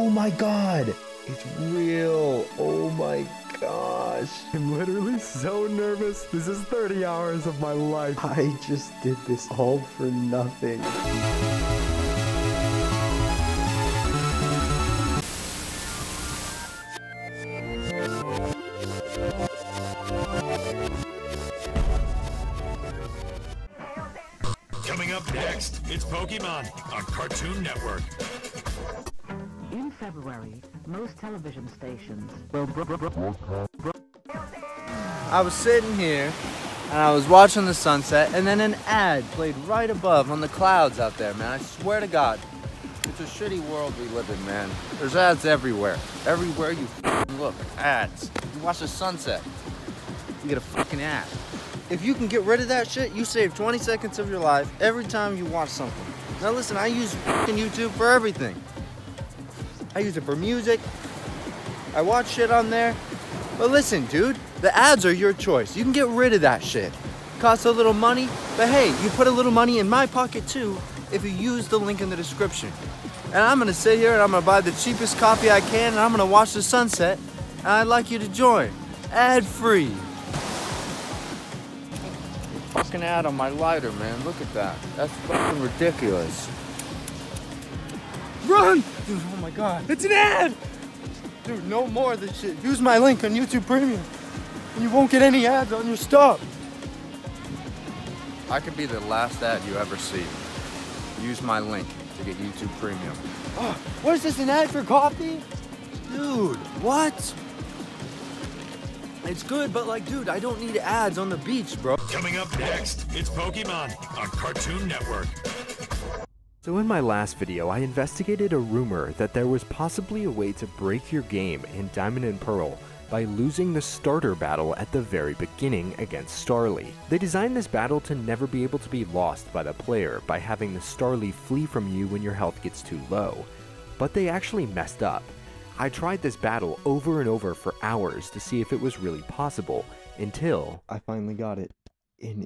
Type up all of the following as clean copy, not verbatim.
Oh my god! It's real! Oh my gosh! I'm literally so nervous. This is 30 hours of my life. I just did this all for nothing. Coming up next, it's Pokemon on Cartoon Network. In February, most television stations will I was sitting here, and I was watching the sunset, and then an ad played right above on the clouds out there, man. I swear to God. It's a shitty world we live in, man. There's ads everywhere. Everywhere you look, ads. You watch the sunset, you get a fucking ad. If you can get rid of that shit, you save 20 seconds of your life every time you watch something. Now listen, I use fucking YouTube for everything. I use it for music. I watch shit on there. But listen, dude, the ads are your choice. You can get rid of that shit. Costs a little money, but hey, you put a little money in my pocket too if you use the link in the description. And I'm gonna sit here and I'm gonna buy the cheapest copy I can and I'm gonna watch the sunset. And I'd like you to join. Ad free. Fucking ad on my lighter, man. Look at that. That's fucking ridiculous. Run! Dude, oh my god. It's an ad! Dude, no more of this shit. Use my link on YouTube Premium. And you won't get any ads on your stuff. I could be the last ad you ever see. Use my link to get YouTube Premium. Oh, what is this, an ad for coffee? Dude, what? It's good, but like, dude, I don't need ads on the beach, bro. Coming up next, it's Pokemon on Cartoon Network. So in my last video, I investigated a rumor that there was possibly a way to break your game in Diamond and Pearl by losing the starter battle at the very beginning against Starly. They designed this battle to never be able to be lost by the player by having the Starly flee from you when your health gets too low. But they actually messed up. I tried this battle over and over for hours to see if it was really possible, until I finally got it, and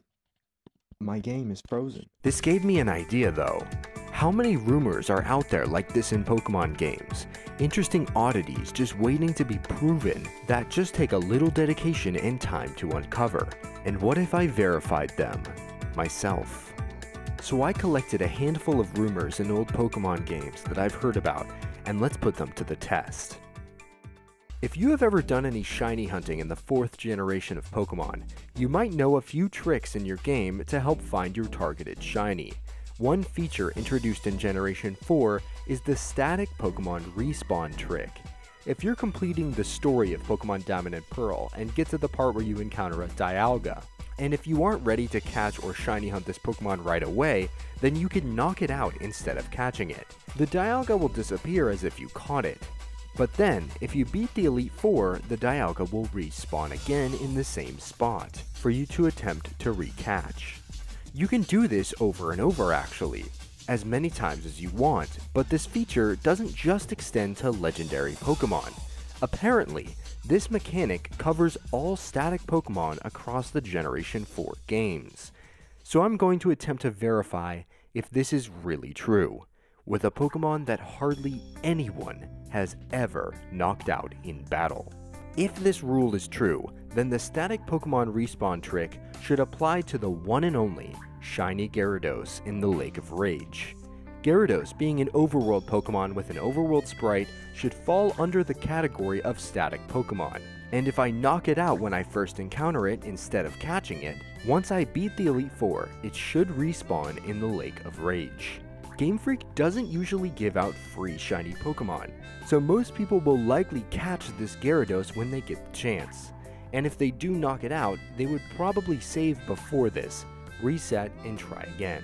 my game is frozen. This gave me an idea though. How many rumors are out there like this in Pokemon games? Interesting oddities just waiting to be proven that just take a little dedication and time to uncover. And what if I verified them myself? So I collected a handful of rumors in old Pokemon games that I've heard about, and let's put them to the test. If you have ever done any shiny hunting in the 4th generation of Pokemon, you might know a few tricks in your game to help find your targeted shiny. One feature introduced in Generation 4 is the static Pokemon respawn trick. If you're completing the story of Pokemon Diamond and Pearl and get to the part where you encounter a Dialga, and if you aren't ready to catch or shiny hunt this Pokemon right away, then you can knock it out instead of catching it. The Dialga will disappear as if you caught it. But then, if you beat the Elite Four, the Dialga will respawn again in the same spot, for you to attempt to recatch. You can do this over and over actually, as many times as you want, but this feature doesn't just extend to legendary Pokemon. Apparently, this mechanic covers all static Pokemon across the Generation 4 games. So I'm going to attempt to verify if this is really true, with a Pokemon that hardly anyone has ever knocked out in battle. If this rule is true, then the static Pokemon respawn trick should apply to the one and only shiny Gyarados in the Lake of Rage. Gyarados, being an overworld Pokemon with an overworld sprite, should fall under the category of static Pokemon. And if I knock it out when I first encounter it instead of catching it, once I beat the Elite Four, it should respawn in the Lake of Rage. Game Freak doesn't usually give out free shiny Pokemon, so most people will likely catch this Gyarados when they get the chance. And if they do knock it out, they would probably save before this, reset, and try again.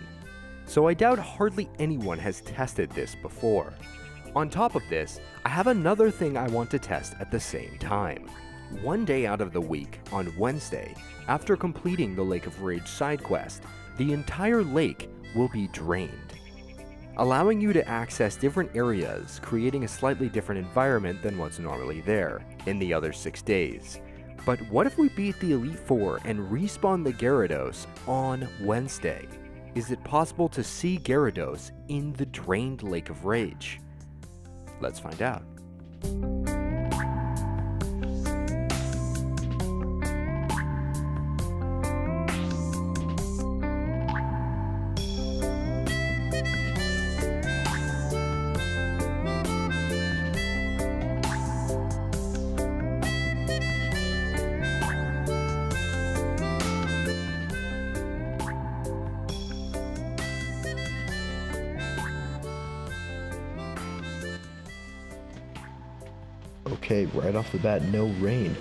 So I doubt hardly anyone has tested this before. On top of this, I have another thing I want to test at the same time. One day out of the week, on Wednesday, after completing the Lake of Rage side quest, the entire lake will be drained, allowing you to access different areas, creating a slightly different environment than what's normally there in the other 6 days. But what if we beat the Elite Four and respawn the Gyarados on Wednesday? Is it possible to see Gyarados in the drained Lake of Rage? Let's find out. Okay, right off the bat, no rain.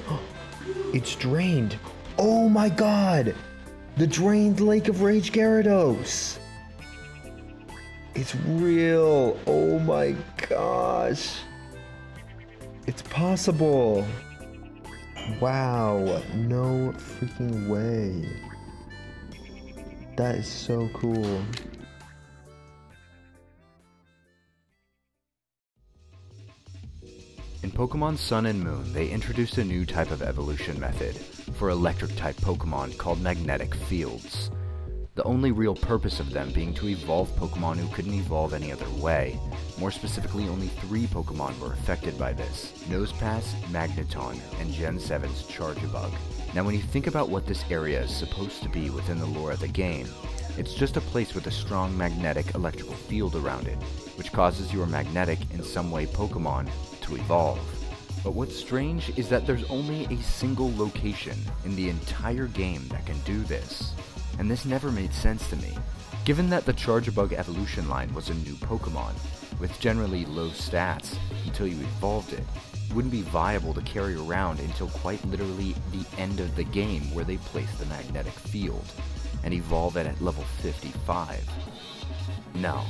It's drained. Oh my god! The drained Lake of Rage Gyarados! It's real! Oh my gosh! It's possible! Wow, no freaking way. That is so cool. In Pokemon Sun and Moon, they introduced a new type of evolution method for electric-type Pokemon called magnetic fields. The only real purpose of them being to evolve Pokemon who couldn't evolve any other way. More specifically, only 3 Pokemon were affected by this: Nosepass, Magneton, and Gen 7's Charjabug. Now when you think about what this area is supposed to be within the lore of the game, it's just a place with a strong magnetic electrical field around it, which causes your magnetic in some way Pokemon to evolve. But what's strange is that there's only a single location in the entire game that can do this, and this never made sense to me. Given that the Charjabug evolution line was a new Pokemon, with generally low stats until you evolved it, it wouldn't be viable to carry around until quite literally the end of the game where they place the magnetic field, and evolve it at level 55. No,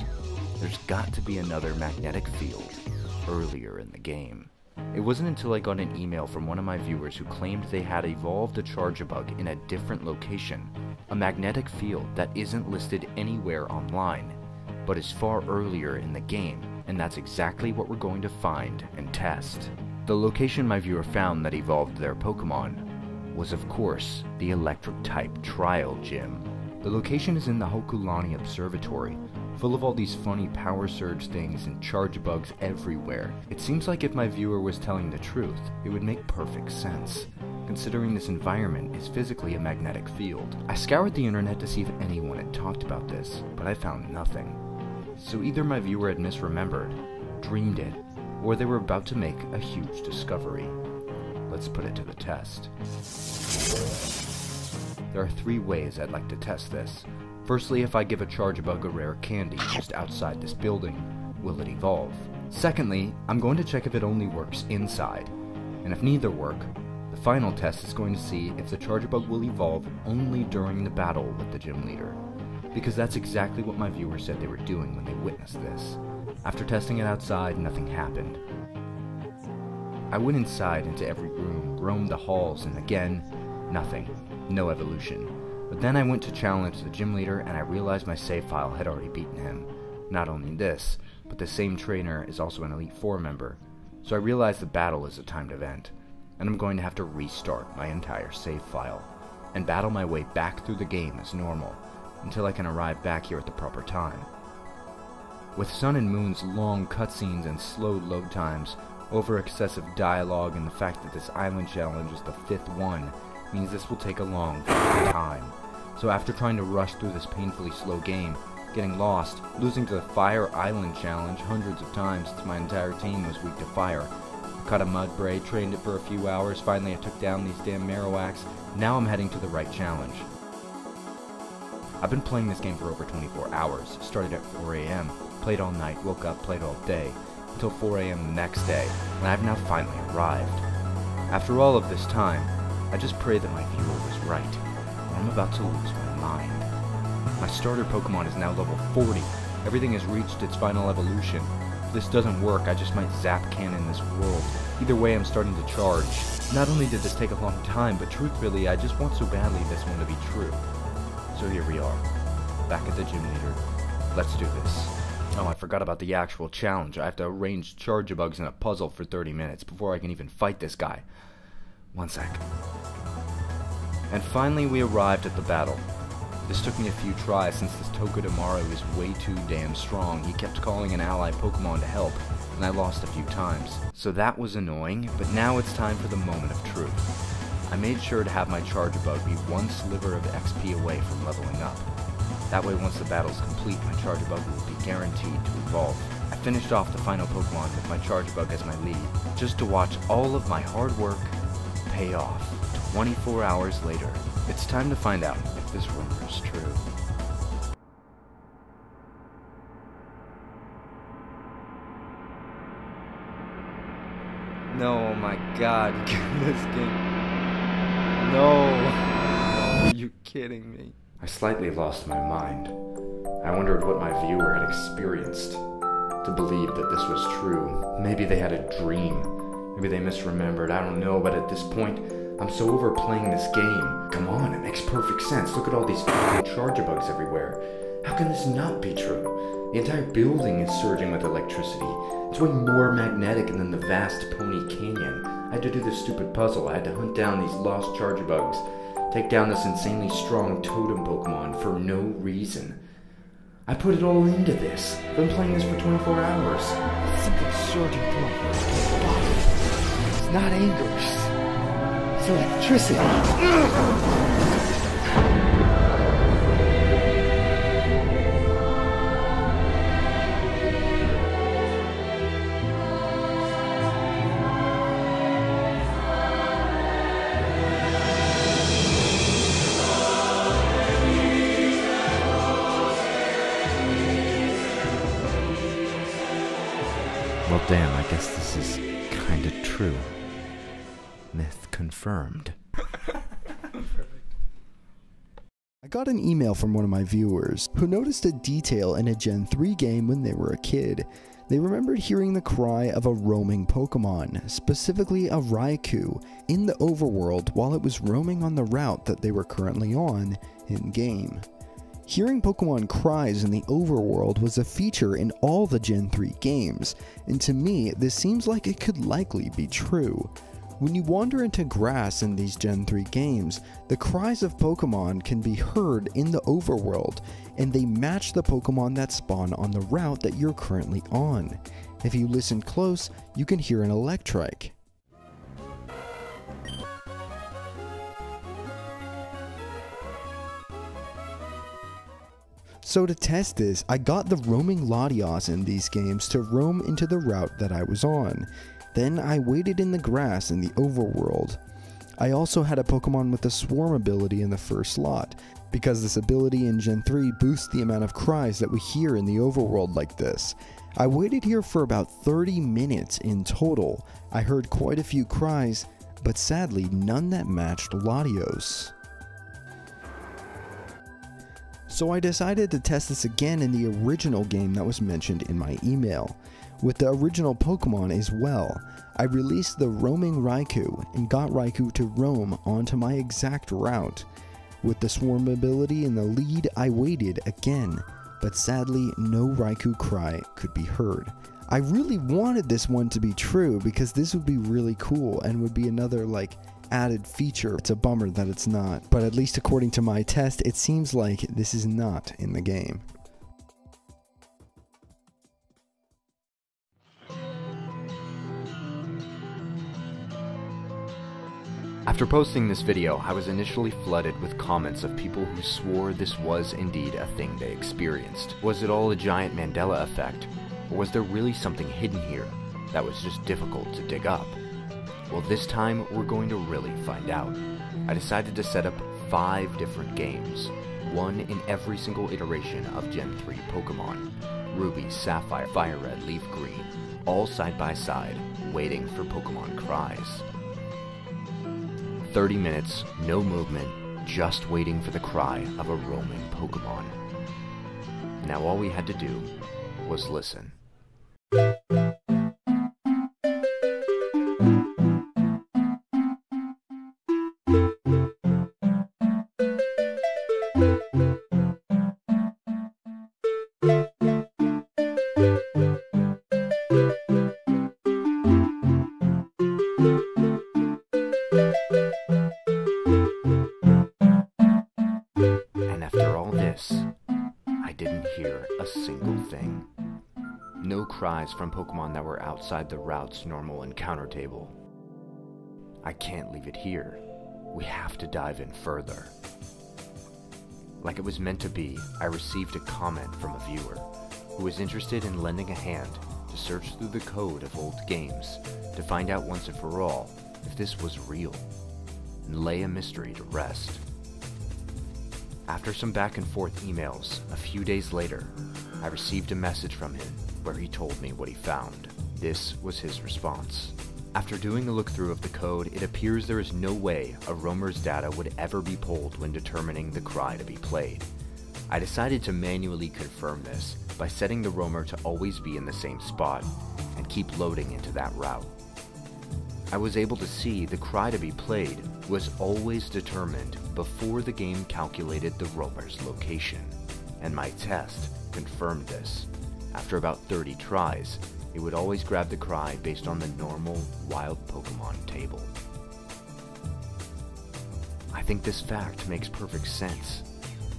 there's got to be another magnetic field earlier in the game. It wasn't until I got an email from one of my viewers who claimed they had evolved a Charjabug in a different location, a magnetic field that isn't listed anywhere online, but is far earlier in the game, and that's exactly what we're going to find and test. The location my viewer found that evolved their Pokemon was, of course, the electric-type Trial Gym. The location is in the Hokulani Observatory, full of all these funny power surge things and Charjabugs everywhere. It seems like if my viewer was telling the truth, it would make perfect sense, considering this environment is physically a magnetic field. I scoured the internet to see if anyone had talked about this, but I found nothing. So either my viewer had misremembered, dreamed it, or they were about to make a huge discovery. Let's put it to the test. There are 3 ways I'd like to test this. Firstly, if I give a Charjabug a rare candy just outside this building, will it evolve? Secondly, I'm going to check if it only works inside. And if neither work, the final test is going to see if the Charjabug will evolve only during the battle with the gym leader. Because that's exactly what my viewers said they were doing when they witnessed this. After testing it outside, nothing happened. I went inside into every room, roamed the halls, and again, nothing. No evolution. But then I went to challenge the gym leader and I realized my save file had already beaten him. Not only this, but the same trainer is also an Elite 4 member. So I realized the battle is a timed event, and I'm going to have to restart my entire save file, and battle my way back through the game as normal, until I can arrive back here at the proper time. With Sun and Moon's long cutscenes and slow load times, over excessive dialogue, and the fact that this island challenge is the 5th one, means this will take a long time. So after trying to rush through this painfully slow game, getting lost, losing to the Fire Island challenge hundreds of times since my entire team was weak to fire, I caught a Mudbray, trained it for a few hours, finally I took down these damn Marowaks, now I'm heading to the right challenge. I've been playing this game for over 24 hours, started at 4 AM, played all night, woke up, played all day, until 4 AM the next day, and I've now finally arrived. After all of this time, I just pray that my viewer was right, or I'm about to lose my mind. My starter Pokemon is now level 40. Everything has reached its final evolution. If this doesn't work, I just might zap cannon this world. Either way, I'm starting to charge. Not only did this take a long time, but truthfully, I just want so badly this one to be true. So here we are, back at the gym leader. Let's do this. Oh, I forgot about the actual challenge. I have to arrange Charjabugs in a puzzle for 30 minutes before I can even fight this guy. One sec. And finally we arrived at the battle. This took me a few tries since this Togedemaru is way too damn strong. He kept calling an ally Pokemon to help, and I lost a few times. So that was annoying, but now it's time for the moment of truth. I made sure to have my Charge-a-Bug be one sliver of XP away from leveling up. That way once the battle's complete, my Charge-a-Bug will be guaranteed to evolve. I finished off the final Pokemon with my Charge-a-Bug as my lead, just to watch all of my hard work pay off. 24 hours later, it's time to find out if this rumor is true. No, oh my god, this game. No. Are you kidding me? I slightly lost my mind. I wondered what my viewer had experienced to believe that this was true. Maybe they had a dream. Maybe they misremembered. I don't know, but at this point, I'm so over playing this game. Come on, it makes perfect sense. Look at all these fucking Charge-a-Bugs everywhere. How can this not be true? The entire building is surging with electricity. It's way more magnetic than the vast Pony Canyon. I had to do this stupid puzzle. I had to hunt down these lost Charge-a-Bugs, take down this insanely strong totem Pokemon for no reason. I put it all into this. I've been playing this for 24 hours. Something surging through my body. It's not anger. It's electricity. Well, damn, I guess this is kinda true. Myth confirmed. I got an email from one of my viewers who noticed a detail in a Gen 3 game when they were a kid. They remembered hearing the cry of a roaming Pokemon, specifically a Raikou, in the overworld while it was roaming on the route that they were currently on in-game. Hearing Pokemon cries in the overworld was a feature in all the Gen 3 games, and to me, this seems like it could likely be true. When you wander into grass in these Gen 3 games, the cries of Pokemon can be heard in the overworld, and they match the Pokemon that spawn on the route that you're currently on. If you listen close, you can hear an Electrike. So to test this, I got the roaming Latios in these games to roam into the route that I was on. Then I waited in the grass in the overworld. I also had a Pokemon with the Swarm ability in the first slot, because this ability in Gen 3 boosts the amount of cries that we hear in the overworld like this. I waited here for about 30 minutes in total. I heard quite a few cries, but sadly none that matched Latios. So I decided to test this again in the original game that was mentioned in my email, with the original Pokemon as well. I released the roaming Raikou and got Raikou to roam onto my exact route. With the Swarm ability in the lead, I waited again, but sadly no Raikou cry could be heard. I really wanted this one to be true because this would be really cool and would be another added feature. It's a bummer that it's not, but at least according to my test, it seems like this is not in the game. After posting this video, I was initially flooded with comments of people who swore this was indeed a thing they experienced. Was it all a giant Mandela effect, or was there really something hidden here that was just difficult to dig up? Well, this time we're going to really find out. I decided to set up 5 different games, one in every single iteration of Gen 3 Pokemon. Ruby, Sapphire, Fire Red, Leaf Green, all side by side, waiting for Pokemon cries. 30 minutes, no movement, just waiting for the cry of a roaming Pokemon. Now all we had to do was listen. And after all this, I didn't hear a single thing. cries from Pokemon that were outside the route's normal encounter table. I can't leave it here. We have to dive in further. Like it was meant to be, I received a comment from a viewer who was interested in lending a hand to search through the code of old games to find out once and for all if this was real and lay a mystery to rest. After some back and forth emails, a few days later, I received a message from him where he told me what he found. This was his response. After doing a look through of the code, it appears there is no way a roamer's data would ever be pulled when determining the cry to be played. I decided to manually confirm this by setting the roamer to always be in the same spot and keep loading into that route. I was able to see the cry to be played was always determined before the game calculated the roamer's location, and my test confirmed this. After about 30 tries, it would always grab the cry based on the normal wild Pokemon table. I think this fact makes perfect sense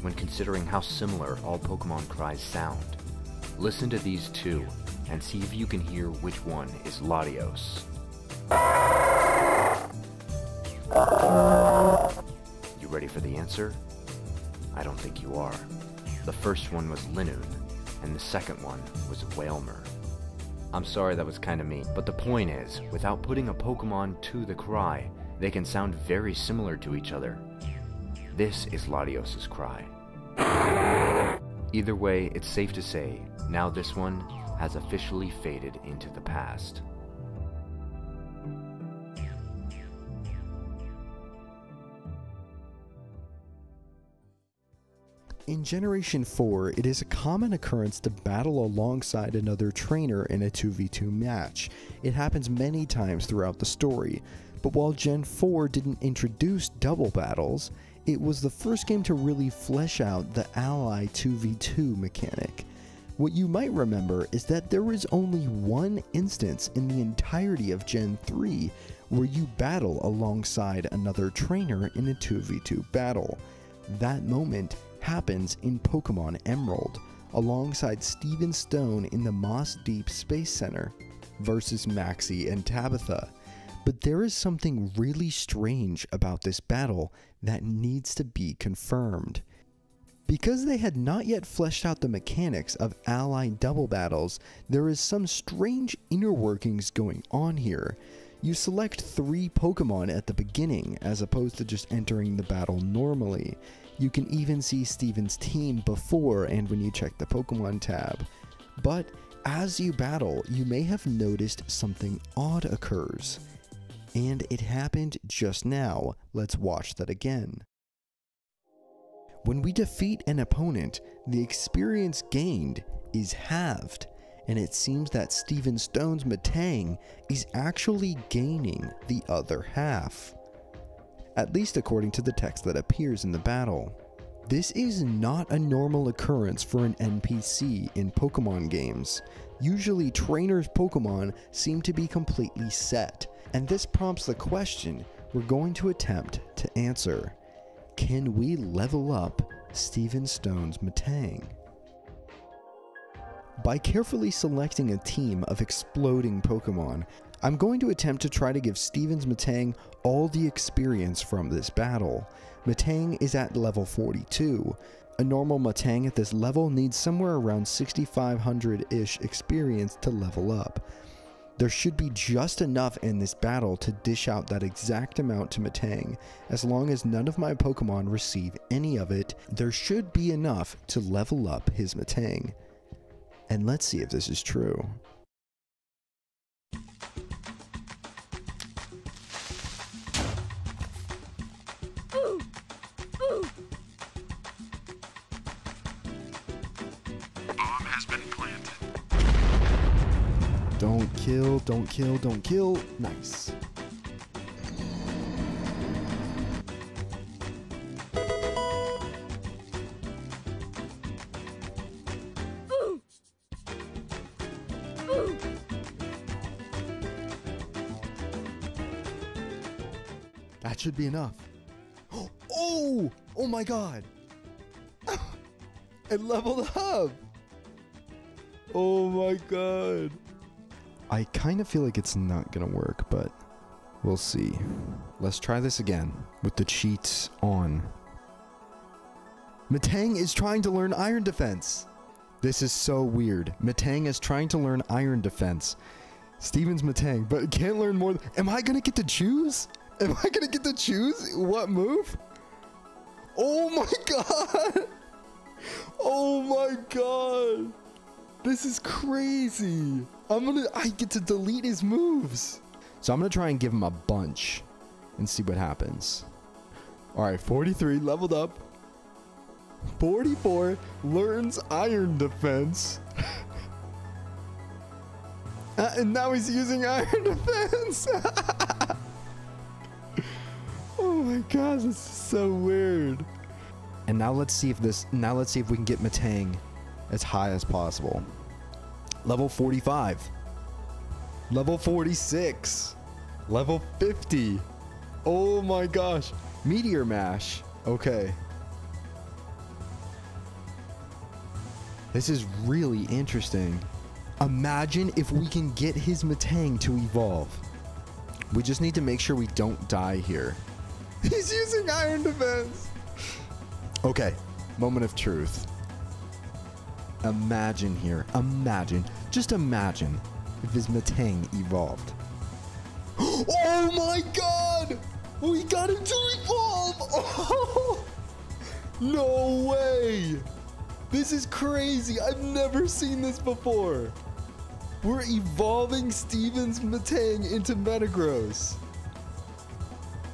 when considering how similar all Pokemon cries sound. Listen to these two and see if you can hear which one is Latios. You ready for the answer? I don't think you are. The first one was Linoon, and the second one was Wailmer. I'm sorry that was kinda mean, but the point is, without putting a Pokemon to the cry, they can sound very similar to each other. This is Latios' cry. Either way, it's safe to say, now this one has officially faded into the past. In Generation 4, it is a common occurrence to battle alongside another trainer in a 2v2 match. It happens many times throughout the story, but while Gen 4 didn't introduce double battles, it was the first game to really flesh out the ally 2v2 mechanic. What you might remember is that there was only one instance in the entirety of Gen 3 where you battle alongside another trainer in a 2v2 battle. That moment happens in Pokemon Emerald, alongside Steven Stone in the Moss Deep Space Center versus Maxie and Tabitha. But there is something really strange about this battle that needs to be confirmed. Because they had not yet fleshed out the mechanics of ally double battles, there is some strange inner workings going on here. You select 3 Pokemon at the beginning as opposed to just entering the battle normally. You can even see Steven's team before and when you check the Pokemon tab. But as you battle, you may have noticed something odd occurs. And it happened just now. Let's watch that again. When we defeat an opponent, the experience gained is halved, and it seems that Steven Stone's Metang is actually gaining the other half. At least according to the text that appears in the battle. This is not a normal occurrence for an NPC in Pokemon games. Usually trainers' Pokemon seem to be completely set, and this prompts the question we're going to attempt to answer. Can we level up Steven Stone's Metang? By carefully selecting a team of exploding Pokemon, I'm going to attempt to try to give Steven's Metang all the experience from this battle. Metang is at level 42. A normal Metang at this level needs somewhere around 6,500-ish experience to level up. There should be just enough in this battle to dish out that exact amount to Metang. As long as none of my Pokemon receive any of it, there should be enough to level up his Metang. And let's see if this is true. Bomb has been planted. Don't kill, don't kill, don't kill. Nice. That should be enough. Oh! Oh my god! I leveled up! Oh my god! I kind of feel like it's not gonna work, but we'll see. Let's try this again with the cheats on. Metang is trying to learn iron defense. This is so weird. Metang is trying to learn iron defense. Steven's Metang, but can't learn more. Am I gonna get to choose? Am I gonna get to choose what move? Oh my god! Oh my god! This is crazy! I get to delete his moves! So I'm gonna try and give him a bunch and see what happens. Alright, 43, leveled up. 44, learns iron defense. And now he's using iron defense! Oh my gosh, this is so weird. And now let's see if we can get Metang as high as possible. Level 45. Level 46. Level 50. Oh my gosh. Meteor Mash. Okay. This is really interesting. Imagine if we can get his Metang to evolve. We just need to make sure we don't die here. He's using iron defense. Okay, moment of truth. Imagine here. Imagine. Just imagine if his Metang evolved. Oh my god! We got him to evolve! Oh, no way! This is crazy. I've never seen this before. We're evolving Steven's Metang into Metagross.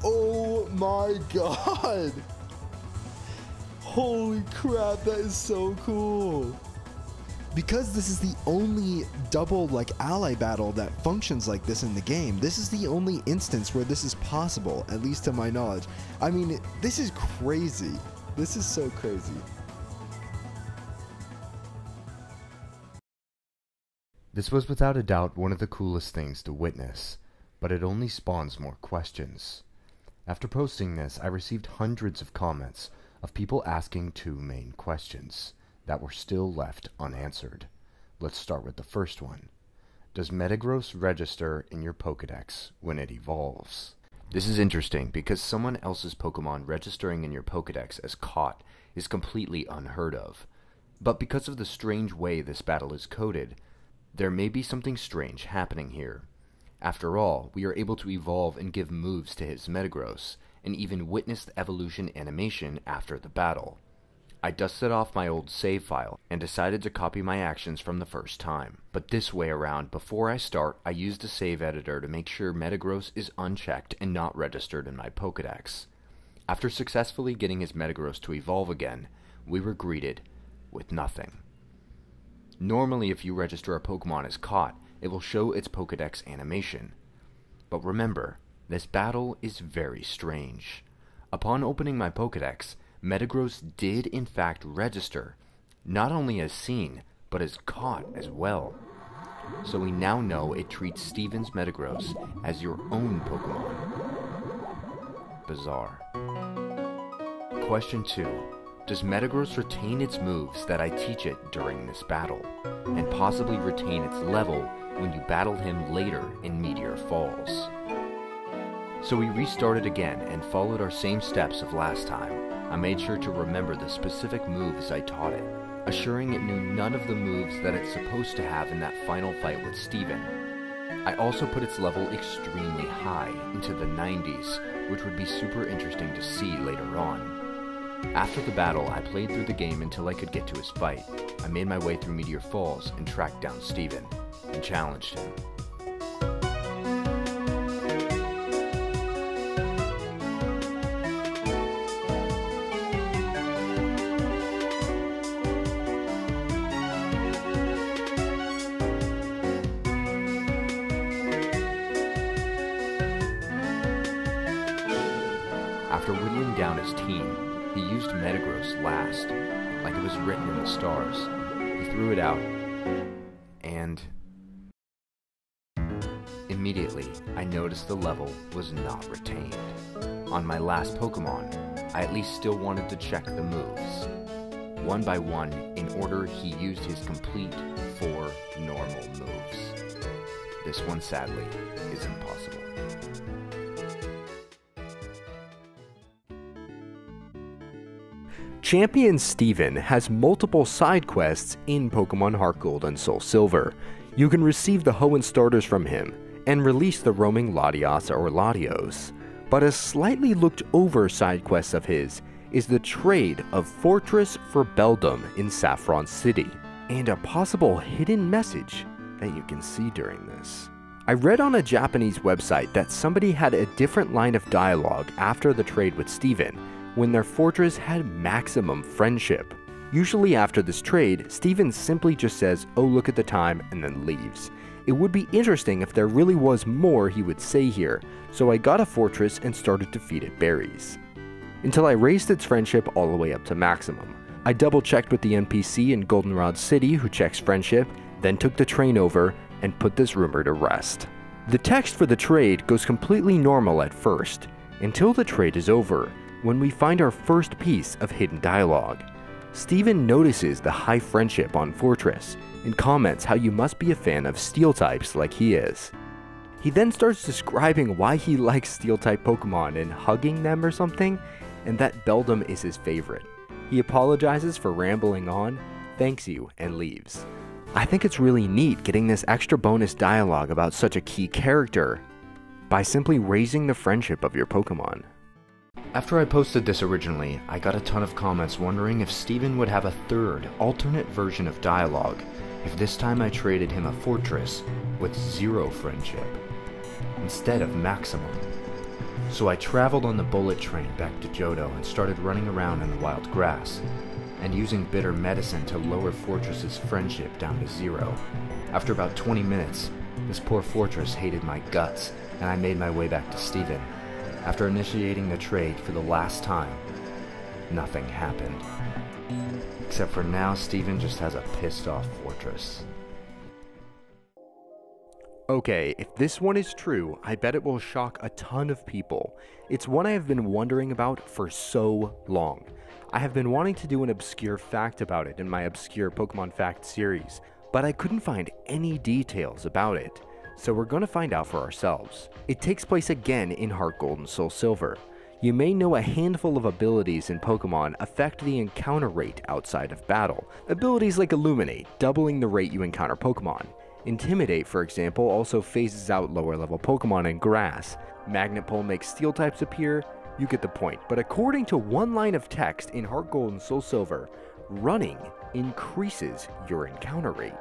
Oh my god. Holy crap, that is so cool. Because this is the only double ally battle that functions like this in the game, this is the only instance where this is possible, at least to my knowledge. I mean, this is crazy. This is so crazy. This was without a doubt one of the coolest things to witness, but it only spawns more questions. After posting this, I received hundreds of comments of people asking two main questions that were still left unanswered. Let's start with the first one. Does Metagross register in your Pokédex when it evolves? This is interesting because someone else's Pokemon registering in your Pokédex as caught is completely unheard of. But because of the strange way this battle is coded, there may be something strange happening here. After all, we are able to evolve and give moves to his Metagross, and even witness the evolution animation after the battle. I dusted off my old save file, and decided to copy my actions from the first time. But this way around, before I start, I used the save editor to make sure Metagross is unchecked and not registered in my Pokédex. After successfully getting his Metagross to evolve again, we were greeted with nothing. Normally, if you register a Pokemon as caught, it will show its Pokédex animation. But remember, this battle is very strange. Upon opening my Pokédex, Metagross did in fact register, not only as seen, but as caught as well. So we now know it treats Steven's Metagross as your own Pokemon. Bizarre. Question 2. Does Metagross retain its moves that I teach it during this battle, and possibly retain its level when you battle him later in Meteor Falls? So we restarted again and followed our same steps of last time. I made sure to remember the specific moves I taught it, assuring it knew none of the moves that it's supposed to have in that final fight with Steven. I also put its level extremely high, into the 90s, which would be super interesting to see later on. After the battle, I played through the game until I could get to his fight. I made my way through Meteor Falls and tracked down Steven, and challenged him. After whittling down his team, he used Metagross last, like it was written in the stars. He threw it out, and immediately I noticed the level was not retained. On my last Pokemon, I at least still wanted to check the moves. One by one, in order he used his complete 4 normal moves. this one sadly is impossible. Champion Steven has multiple side quests in Pokemon Heart Gold and Soul Silver. You can receive the Hoenn starters from him, and release the roaming Latios or Latios. But a slightly looked over side quest of his is the trade of Fortress for Beldum in Saffron City, and a possible hidden message that you can see during this. I read on a Japanese website that somebody had a different line of dialogue after the trade with Steven, when their fortress had maximum friendship. Usually after this trade, Steven simply just says, "Oh, look at the time," and then leaves. It would be interesting if there really was more he would say here, so I got a fortress and started to feed it berries. Until I raised its friendship all the way up to maximum. I double checked with the NPC in Goldenrod City who checks friendship, then took the train over and put this rumor to rest. The text for the trade goes completely normal at first, until the trade is over, when we find our first piece of hidden dialogue. Steven notices the high friendship on Fortress, and comments how you must be a fan of steel types like he is. He then starts describing why he likes steel type Pokemon and hugging them or something, and that Beldum is his favorite. He apologizes for rambling on, thanks you, and leaves. I think it's really neat getting this extra bonus dialogue about such a key character by simply raising the friendship of your Pokemon. After I posted this originally, I got a ton of comments wondering if Steven would have a third, alternate version of dialogue if this time I traded him a fortress with 0 friendship, instead of maximum. So I traveled on the bullet train back to Johto and started running around in the wild grass, and using bitter medicine to lower Fortress's friendship down to 0. After about 20 minutes, this poor Fortress hated my guts, and I made my way back to Steven. After initiating the trade for the last time, nothing happened. Except for now, Steven just has a pissed off Fortress. Okay, if this one is true, I bet it will shock a ton of people. It's one I have been wondering about for so long. I have been wanting to do an obscure fact about it in my Obscure Pokemon Fact series, but I couldn't find any details about it. So we're gonna find out for ourselves. It takes place again in Heart Gold and Soul Silver. You may know a handful of abilities in Pokemon affect the encounter rate outside of battle. Abilities like Illuminate, doubling the rate you encounter Pokemon. Intimidate, for example, also phases out lower level Pokemon in grass. Magnet Pull makes steel types appear. You get the point. But according to one line of text in Heart Gold and Soul Silver, running increases your encounter rate.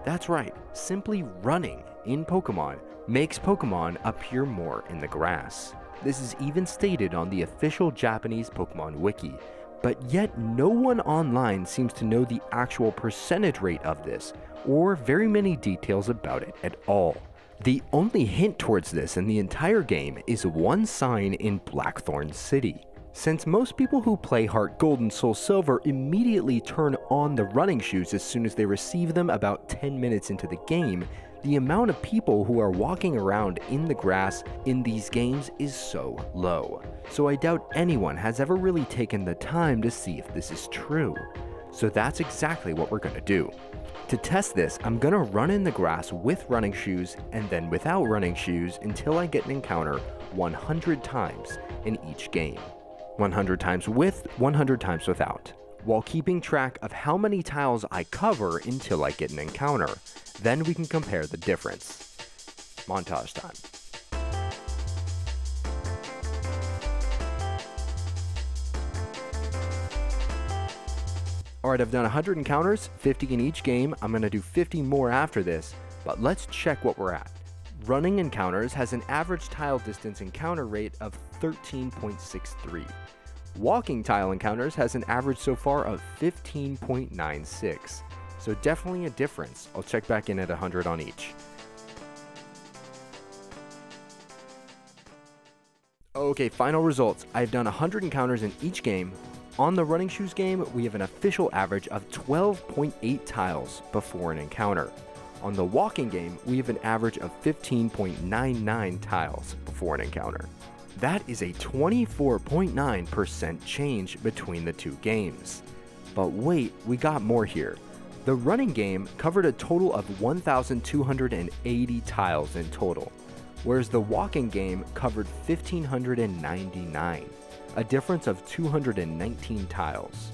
That's right, simply running in Pokemon makes Pokemon appear more in the grass. This is even stated on the official Japanese Pokemon wiki, but yet no one online seems to know the actual percentage rate of this, or very many details about it at all. The only hint towards this in the entire game is one sign in Blackthorn City. Since most people who play Heart Gold and Soul Silver immediately turn on the running shoes as soon as they receive them about 10 minutes into the game, the amount of people who are walking around in the grass in these games is so low. So I doubt anyone has ever really taken the time to see if this is true. So that's exactly what we're gonna do. To test this, I'm gonna run in the grass with running shoes and then without running shoes until I get an encounter 100 times in each game. 100 times with, 100 times without, while keeping track of how many tiles I cover until I get an encounter. Then we can compare the difference. Montage time. Alright, I've done 100 encounters, 50 in each game. I'm gonna do 50 more after this, but let's check what we're at. Running encounters has an average tile distance encounter rate of 13.63. Walking tile encounters has an average so far of 15.96. So definitely a difference. I'll check back in at 100 on each. Okay, final results. I've done 100 encounters in each game. On the running shoes game, we have an official average of 12.8 tiles before an encounter. On the walking game, we have an average of 15.99 tiles before an encounter. That is a 24.9% change between the two games. But wait, we got more here. The running game covered a total of 1,280 tiles in total, whereas the walking game covered 1,599, a difference of 219 tiles.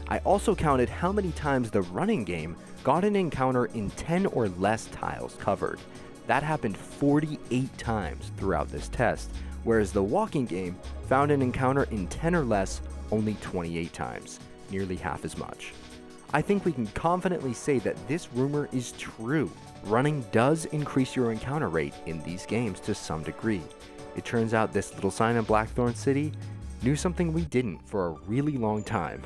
I also counted how many times the running game got an encounter in 10 or less tiles covered. That happened 48 times throughout this test, whereas the walking game found an encounter in 10 or less only 28 times, nearly half as much. I think we can confidently say that this rumor is true. Running does increase your encounter rate in these games to some degree. It turns out this little sign in Blackthorn City knew something we didn't for a really long time.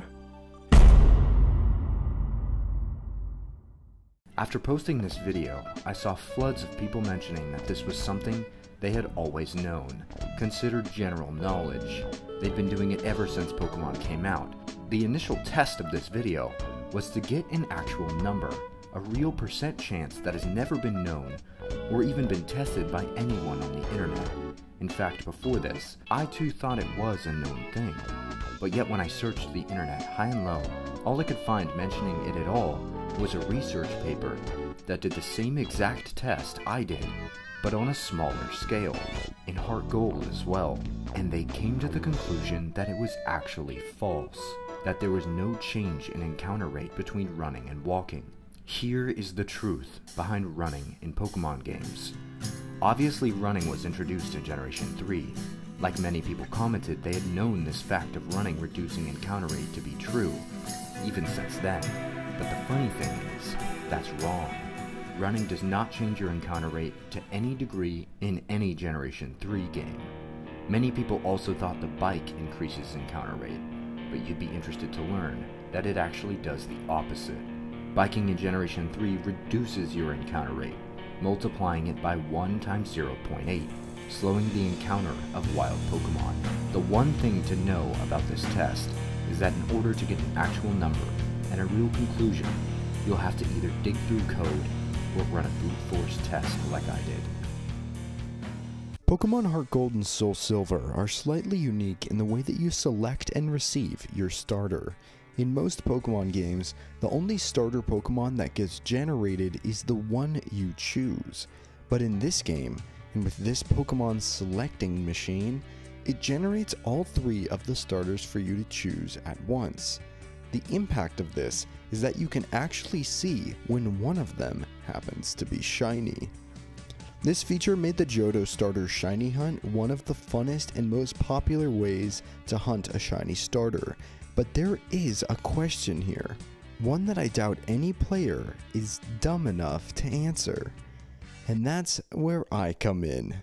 After posting this video, I saw floods of people mentioning that this was something they had always known, considered general knowledge. They'd been doing it ever since Pokemon came out. The initial test of this video was to get an actual number, a real percent chance that has never been known or even been tested by anyone on the internet. In fact, before this, I too thought it was a known thing. But yet when I searched the internet high and low, all I could find mentioning it at all was a research paper that did the same exact test I did, but on a smaller scale, in heart gold as well. And they came to the conclusion that it was actually false, that there was no change in encounter rate between running and walking. Here is the truth behind running in Pokemon games. Obviously running was introduced in Generation 3. Like many people commented, they had known this fact of running reducing encounter rate to be true, even since then. But the funny thing is, that's wrong. Running does not change your encounter rate to any degree in any Generation 3 game. Many people also thought the bike increases encounter rate, but you'd be interested to learn that it actually does the opposite. Biking in Generation 3 reduces your encounter rate, multiplying it by 1 times 0.8, slowing the encounter of wild Pokemon. The one thing to know about this test is that in order to get an actual number and a real conclusion, you'll have to either dig through code or run a brute force test like I did. Pokemon Heart Gold and Soul Silver are slightly unique in the way that you select and receive your starter. In most Pokemon games, the only starter Pokemon that gets generated is the one you choose. But in this game, and with this Pokemon selecting machine, it generates all 3 of the starters for you to choose at once. The impact of this is that you can actually see when one of them happens to be shiny. This feature made the Johto starter shiny hunt one of the funnest and most popular ways to hunt a shiny starter. But there is a question here, one that I doubt any player is dumb enough to answer. And that's where I come in.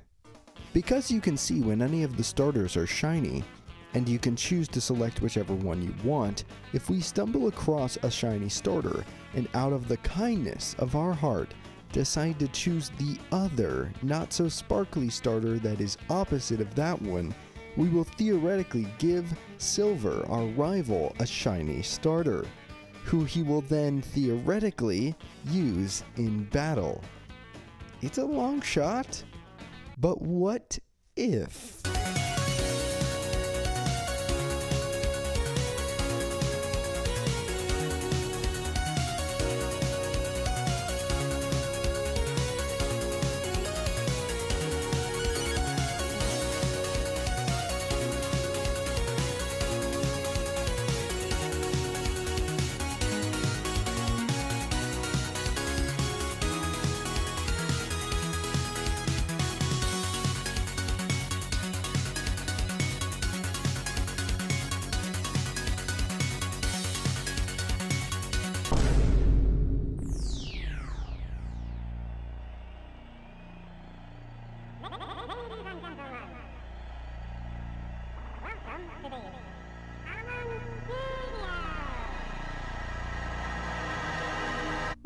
Because you can see when any of the starters are shiny, and you can choose to select whichever one you want, if we stumble across a shiny starter, and out of the kindness of our heart, decide to choose the other, not so sparkly starter that is opposite of that one, we will theoretically give Silver, our rival, a shiny starter, who he will then theoretically use in battle. It's a long shot, but what if?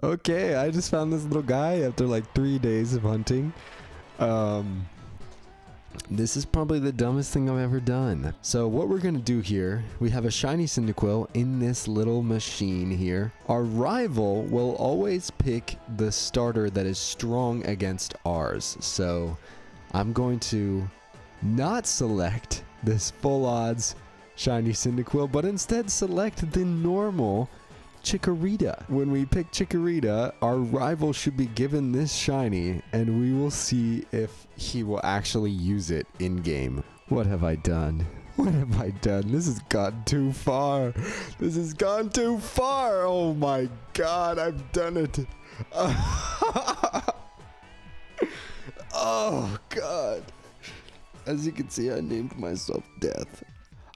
Okay, I just found this little guy after like 3 days of hunting. This is probably the dumbest thing I've ever done. So what we're gonna do here, we have a shiny Cyndaquil in this little machine here. Our rival will always pick the starter that is strong against ours. So I'm going to not select this full odds shiny Cyndaquil, but instead select the normal Chikorita. When we pick Chikorita, our rival should be given this shiny, and we will see if he will actually use it in-game. What have I done? What have I done? This has gone too far. This has gone too far. Oh my god, I've done it. Oh god. As you can see, I named myself Death.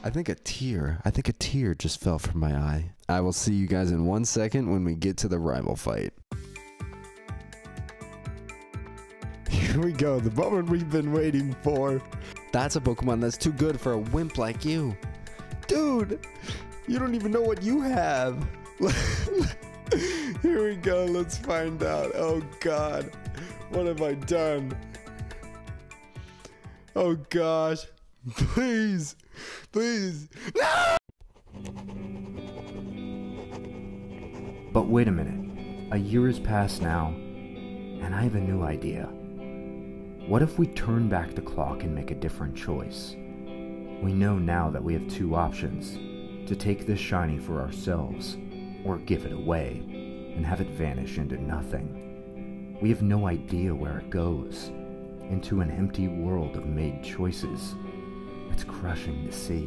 I think a tear just fell from my eye. I will see you guys in 1 second when we get to the rival fight. Here we go, the moment we've been waiting for. That's a Pokemon that's too good for a wimp like you. Dude, you don't even know what you have. Here we go, let's find out. Oh god, what have I done? Oh gosh, please, please, no! But wait a minute, a year has passed now, and I have a new idea. What if we turn back the clock and make a different choice? We know now that we have two options, to take this shiny for ourselves, or give it away, and have it vanish into nothing. We have no idea where it goes, into an empty world of made choices. It's crushing to see.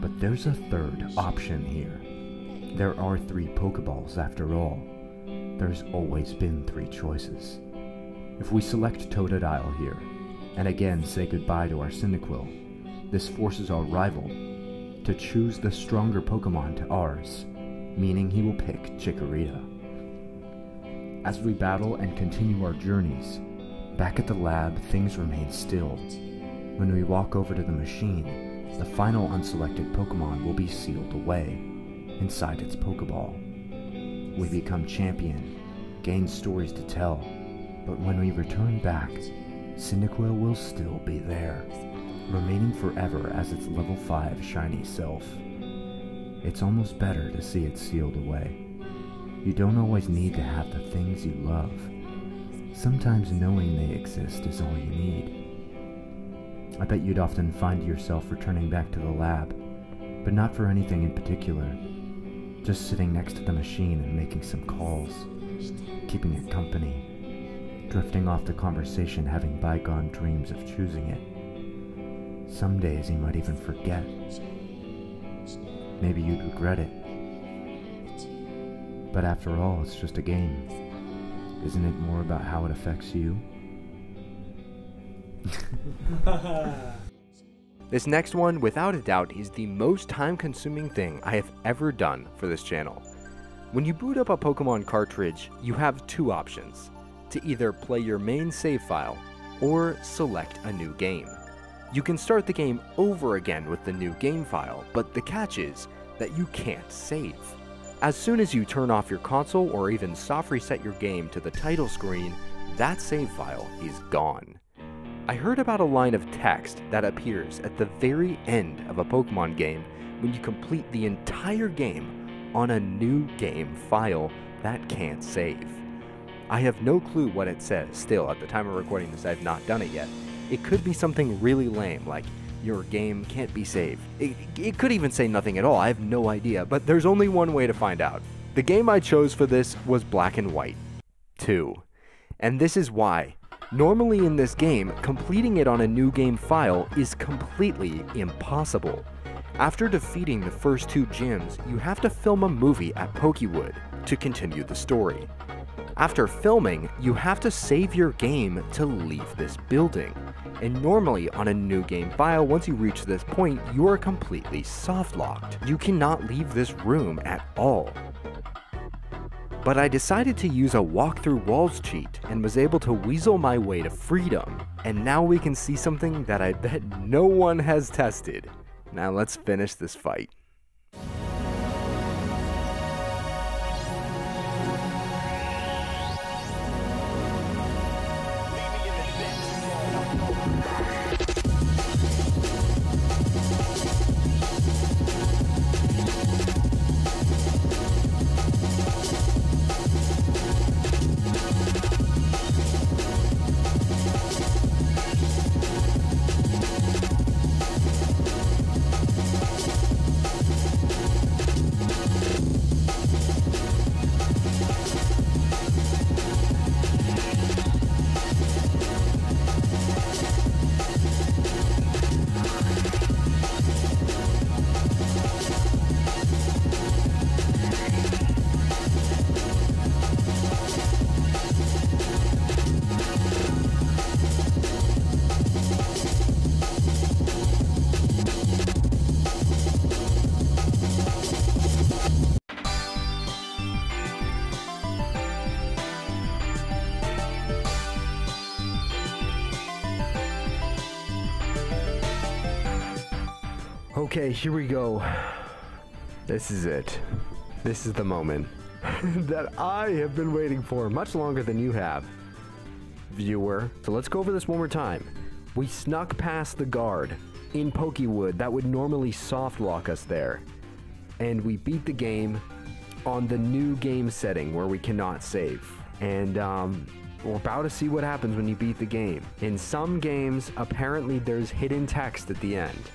But there's a third option here. There are 3 Pokeballs after all. There's always been 3 choices. If we select Totodile here, and again say goodbye to our Cyndaquil, this forces our rival to choose the stronger Pokemon to ours, meaning he will pick Chikorita. As we battle and continue our journeys, back at the lab things remain still. When we walk over to the machine, the final unselected Pokemon will be sealed away, inside its Pokeball. We become champion, gain stories to tell, but when we return back, Cyndaquil will still be there, remaining forever as its level 5 shiny self. It's almost better to see it sealed away. You don't always need to have the things you love. Sometimes knowing they exist is all you need. I bet you'd often find yourself returning back to the lab, but not for anything in particular. Just sitting next to the machine and making some calls, keeping it company. Drifting off the conversation, having bygone dreams of choosing it. Some days you might even forget. Maybe you'd regret it. But after all, it's just a game. Isn't it more about how it affects you? This next one, without a doubt, is the most time-consuming thing I have ever done for this channel. When you boot up a Pokemon cartridge, you have 2 options. To either play your main save file, or select a new game. You can start the game over again with the new game file, but the catch is that you can't save. As soon as you turn off your console or even soft reset your game to the title screen, that save file is gone. I heard about a line of text that appears at the very end of a Pokemon game when you complete the entire game on a new game file that can't save. I have no clue what it says still. At the time of recording this, I've not done it yet. It could be something really lame, like your game can't be saved. It could even say nothing at all. I have no idea, but there's only one way to find out. The game I chose for this was Black and White 2. And this is why. Normally in this game, completing it on a new game file is completely impossible. After defeating the first 2 gyms, you have to film a movie at Pokewood to continue the story. After filming, you have to save your game to leave this building. And normally on a new game file, once you reach this point, you are completely soft-locked. You cannot leave this room at all. But I decided to use a walk-through walls cheat and was able to weasel my way to freedom. And now we can see something that I bet no one has tested. Now let's finish this fight. Okay, here we go. This is it. This is the moment that I have been waiting for much longer than you have, viewer. So let's go over this one more time. We snuck past the guard in Pokewood that would normally soft lock us there. And we beat the game on the new game setting where we cannot save. And we're about to see what happens when you beat the game. In some games, apparently there's hidden text at the end.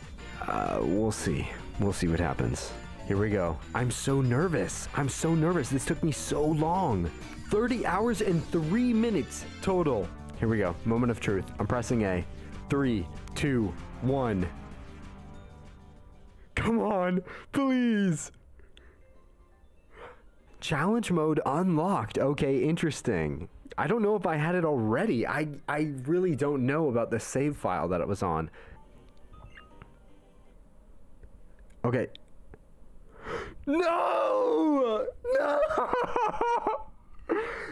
We'll see. We'll see what happens. Here we go. I'm so nervous. I'm so nervous. This took me so long. 30 hours and 3 minutes total. Here we go. Moment of truth. I'm pressing A. 3, 2, 1. Come on, please. Challenge mode unlocked. Okay, interesting. I don't know if I had it already. I really don't know about the save file that it was on. Okay. No! No!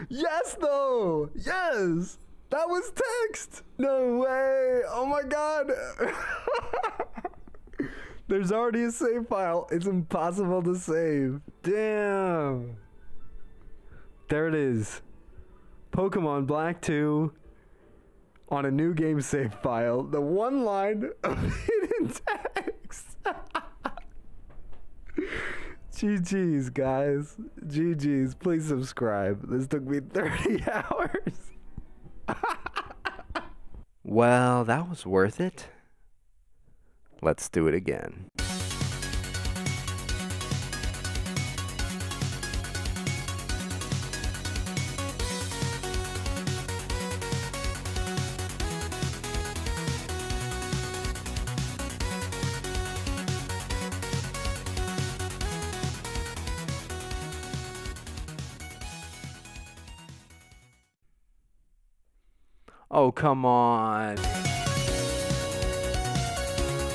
Yes, though! Yes! That was text! No way! Oh my god! There's already a save file. It's impossible to save. Damn! There it is. Pokemon Black 2 on a new game save file. The one line of hidden text. GG's, guys. GG's. Please subscribe. This took me 30 hours. Well, that was worth it. Let's do it again. Oh, come on.